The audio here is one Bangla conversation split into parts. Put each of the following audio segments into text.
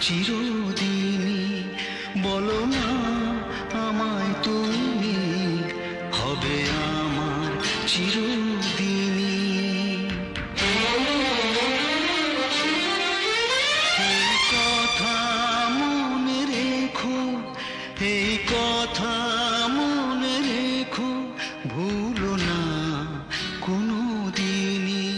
চিরদিনই। বলো না আমায় তুমি, হবে আমার চিরদিনই। এই কথা মনে রেখো, এই কথা মনে রেখো, ভুলো না কোনো দিনই।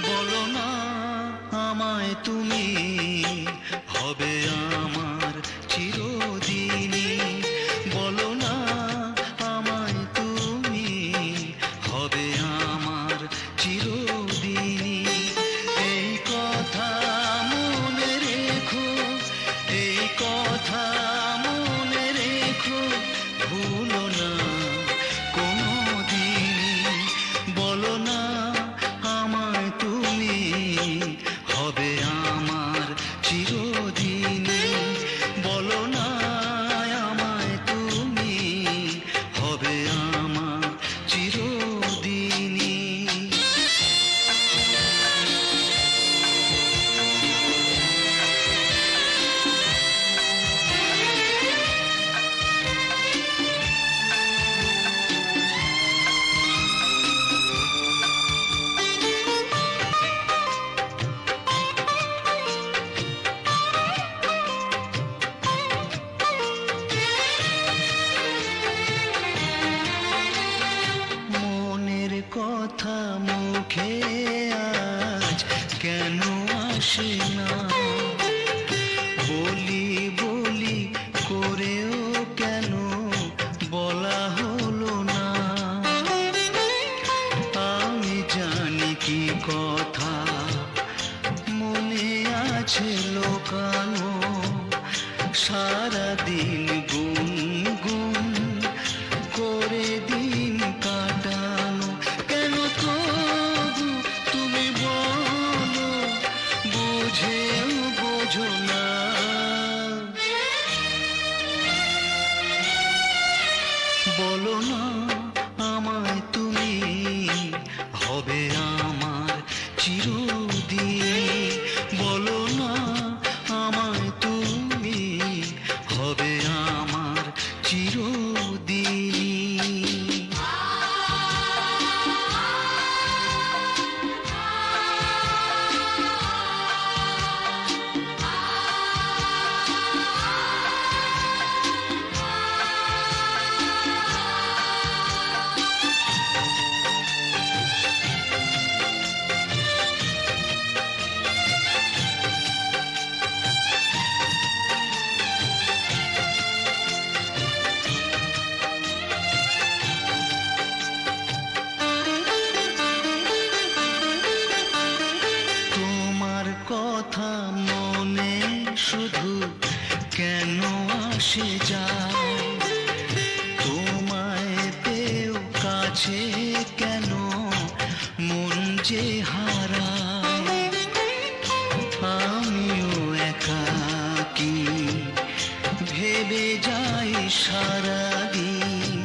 বলো না আমায় তুমি, হবে আমার চিরদিনই। বলো না আমায় তুমি, হবে আমার চিরদিনই। এই কথা মনে রেখো, এই কথা মনে রেখো, ভুলো না কোনো দিনই। বলো না আমায় তুমি, হবে আমার চিরদিনই। বলো না আমায় তুমি, হবে আমার চিরদিনই। মনের কথা মুখে আজ কেন আসে না? বলি বলি করেও কেন বলা হলো না? আমি জানি কি কথা মনে আছে লোকানো, সারাদিন গুনগুন করে দিন কাটানো। কেন তবু তুমি বলো, বুঝেও বোঝো না? বলো না আমায় তুমি, হবে আমার চিরদিন। বলো না আমায় তুমি, হবে আমার চিরদিন। তোমার কথা মনে শুধু কেন আসে যায়? তোমায় পেও কাছে কেন মন যে হারায়? আমিও একাকী ভেবে যাই সারাদিন,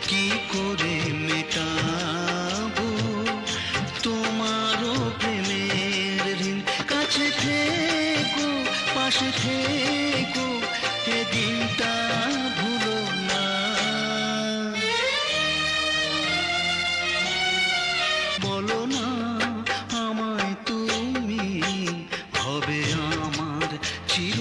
কি করে মেটাবো তোমারও প্রেমের ঋণ? কাছে থেকো, পাশে থেকো, এ দিনটা ভুলো না। বলো না আমায় তুমি, হবে আমার চির